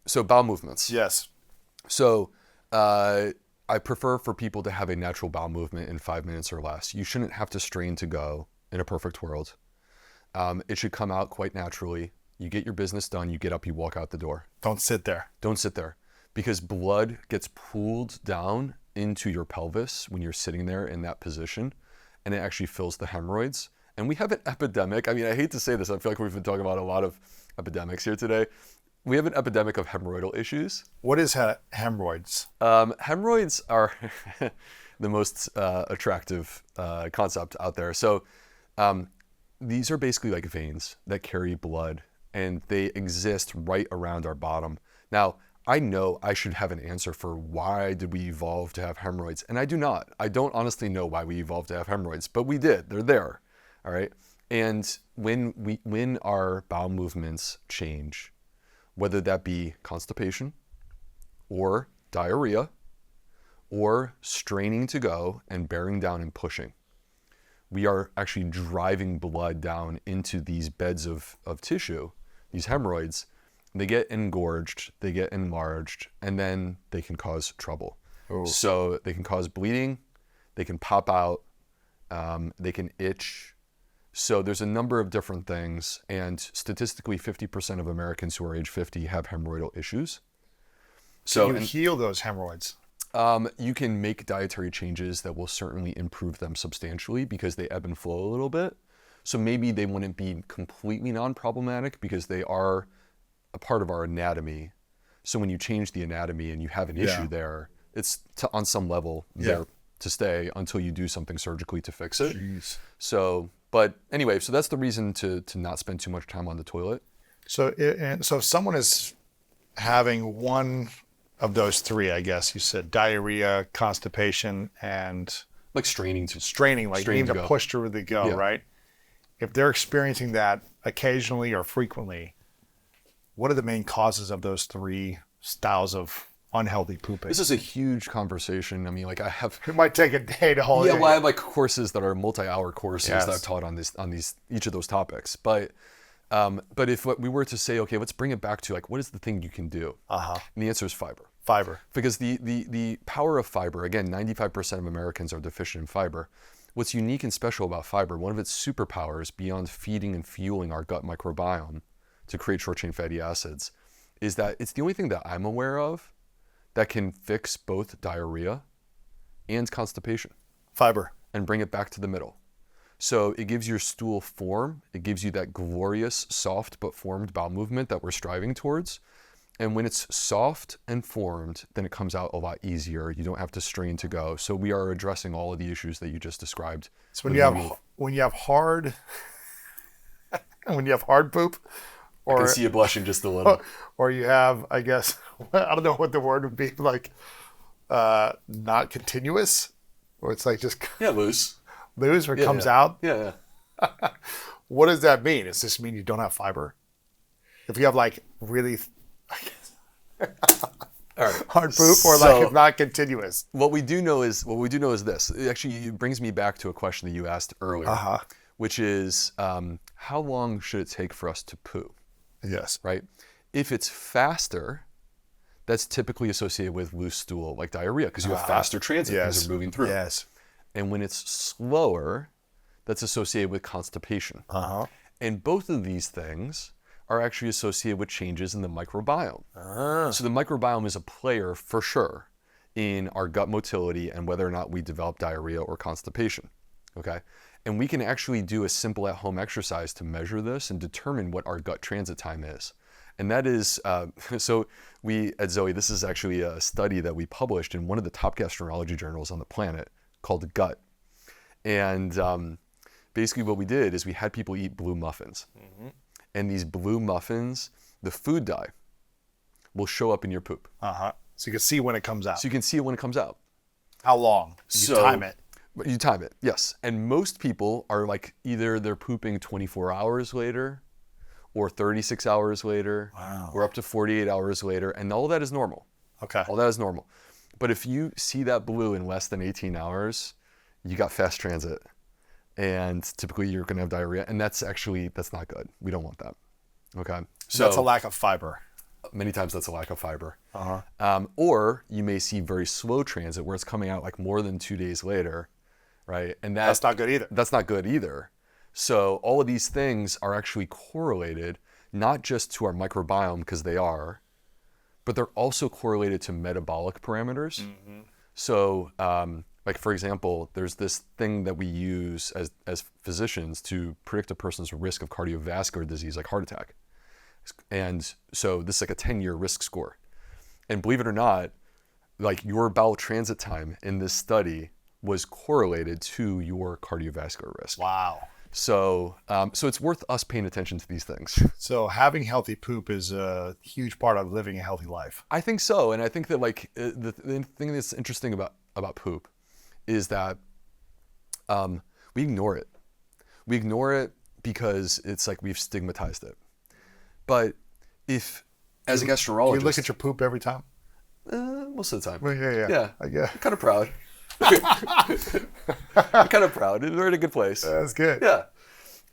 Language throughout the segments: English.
So bowel movements. Yes. So I prefer for people to have a natural bowel movement in 5 minutes or less. You shouldn't have to strain to go in a perfect world. It should come out quite naturally. You get your business done, you get up, you walk out the door. Don't sit there. Don't sit there, because blood gets pooled down into your pelvis when you're sitting there in that position, and it actually fills the hemorrhoids. And we have an epidemic. I mean, I hate to say this. I feel like we've been talking about a lot of epidemics here today. We have an epidemic of hemorrhoidal issues. What is hemorrhoids? Hemorrhoids are the most attractive concept out there. So these are basically like veins that carry blood, and they exist right around our bottom. Now, I know I should have an answer for why did we evolve to have hemorrhoids, and I do not. I don't honestly know why we evolved to have hemorrhoids, but we did. They're there, all right? And when our bowel movements change, whether that be constipation or diarrhea or straining to go and bearing down and pushing, we are actually driving blood down into these beds of tissue, these hemorrhoids. They get engorged, they get enlarged, and then they can cause trouble. Oh. So they can cause bleeding, they can pop out, they can itch. So there's a number of different things, and statistically 50% of Americans who are age 50 have hemorrhoidal issues. So you heal those hemorrhoids? You can make dietary changes that will certainly improve them substantially, because they ebb and flow a little bit. So maybe they wouldn't be completely non-problematic because they are a part of our anatomy. So when you change the anatomy and you have an issue there, it's on some level there to stay until you do something surgically to fix it. Jeez. So, but anyway, so that's the reason to not spend too much time on the toilet. So if someone is having one of those three, I guess you said diarrhea, constipation, and Like straining, needing to push through the go, right? If they're experiencing that occasionally or frequently, what are the main causes of those three styles of unhealthy pooping? This is a huge conversation. I mean, like It might take a day to hold. Well, I have like courses that are multi-hour courses that I've taught on each of those topics. But if what we were to say, okay, let's bring it back to like, what is the thing you can do? And the answer is fiber. Fiber. Because the power of fiber, again, 95% of Americans are deficient in fiber. What's unique and special about fiber, one of its superpowers beyond feeding and fueling our gut microbiome to create short-chain fatty acids, is that it's the only thing that I'm aware of that can fix both diarrhea and constipation. Fiber. And bring it back to the middle. So it gives your stool form. It gives you that glorious, soft but formed bowel movement that we're striving towards. And when it's soft and formed, then it comes out a lot easier. You don't have to strain to go. So we are addressing all of the issues that you just described. So when you have hard poop, or I can see you blushing just a little. Or you have, I guess, I don't know what the word would be, like not continuous, or it's like just loose, where it comes out. Yeah. What does that mean? Does this mean you don't have fiber? If you have like really hard poop, or like it's not continuous. What we do know is this. It brings me back to a question that you asked earlier, which is how long should it take for us to poo? Yes. Right? If it's faster, that's typically associated with loose stool, like diarrhea, because you have faster transit because you're moving through. Yes. And when it's slower, that's associated with constipation. And both of these things are actually associated with changes in the microbiome. So the microbiome is a player for sure in our gut motility and whether or not we develop diarrhea or constipation. Okay? And we can actually do a simple at-home exercise to measure this and determine what our gut transit time is. And that is, so we at Zoe, this is actually a study that we published in one of the top gastroenterology journals on the planet called Gut. And basically what we did is we had people eat blue muffins. And these blue muffins, the food dye will show up in your poop. So you can see when it comes out. So you can see it when it comes out. How long? You time it. You time it, yes. And most people are like either they're pooping 24 hours later or 36 hours later or up to 48 hours later. And all that is normal. Okay. All that is normal. But if you see that blue in less than 18 hours, you got fast transit. And typically you're going to have diarrhea. And that's not good. We don't want that. Okay. So that's a lack of fiber. Many times that's a lack of fiber. Uh-huh. Or you may see very slow transit where it's coming out like more than 2 days later, right? And That's not good either. That's not good either. So all of these things are actually correlated, not just to our microbiome, because they are, but they're also correlated to metabolic parameters. Mm-hmm. So, like for example, there's this thing that we use as physicians to predict a person's risk of cardiovascular disease, like heart attack. And so this is like a 10-year risk score. And believe it or not, like your bowel transit time in this study was correlated to your cardiovascular risk. Wow. So, so it's worth us paying attention to these things. So having healthy poop is a huge part of living a healthy life. I think so. And I think that like the thing that's interesting about poop is that we ignore it. We ignore it because it's like we've stigmatized it. But if, as a gastroenterologist... Do you look at your poop every time? Most of the time. Well, yeah. I'm kind of proud. I'm kind of proud. We're in a good place. That's good. Yeah.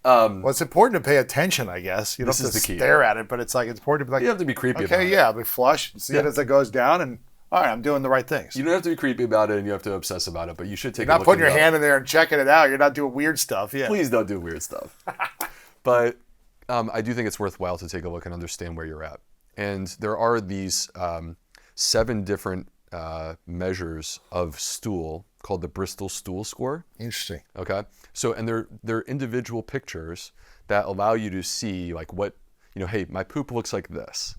Well, it's important to pay attention, I guess. You don't have to stare at it, but it's like it's important to be like... You have to be creepy about it. Okay, yeah, I'll be flush, see it as it goes down, and all right, I'm doing the right things. You don't have to be creepy about it, and you have to obsess about it, but you should take You're not putting your hand in there and checking it out. You're not doing weird stuff. Yeah. Please don't do weird stuff. But I do think it's worthwhile to take a look and understand where you're at. And there are these 7 different measures of stool called the Bristol Stool Score. Interesting. Okay. So, and they're individual pictures that allow you to see like what, hey, my poop looks like this.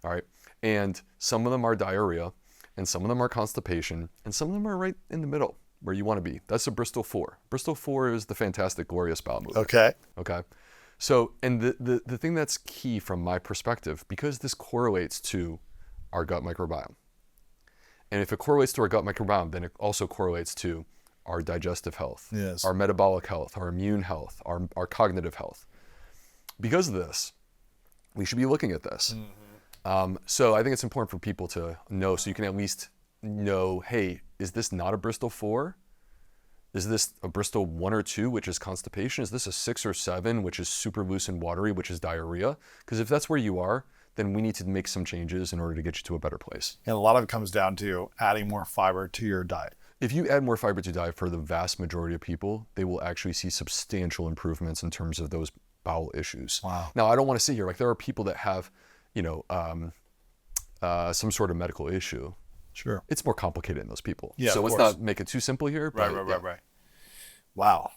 All right. And some of them are diarrhea, and some of them are constipation, and some of them are right in the middle where you want to be. That's a Bristol 4. Bristol 4 is the fantastic, glorious bowel movement. Okay. Okay. So, and the thing that's key from my perspective, because this correlates to our gut microbiome. And if it correlates to our gut microbiome, then it also correlates to our digestive health, yes, our metabolic health, our immune health, our cognitive health. Because of this, we should be looking at this. Mm-hmm. So I think it's important for people to know, so you can at least know, hey, is this not a Bristol 4? Is this a Bristol 1 or 2, which is constipation? Is this a 6 or 7, which is super loose and watery, which is diarrhea? Because if that's where you are, then we need to make some changes in order to get you to a better place. And a lot of it comes down to adding more fiber to your diet. If you add more fiber to diet, for the vast majority of people, they will actually see substantial improvements in terms of those bowel issues. Wow. Now, I don't want to sit here, like there are people that have, some sort of medical issue. Sure. It's more complicated in those people. Yeah, so let's not make it too simple here. Right. Wow.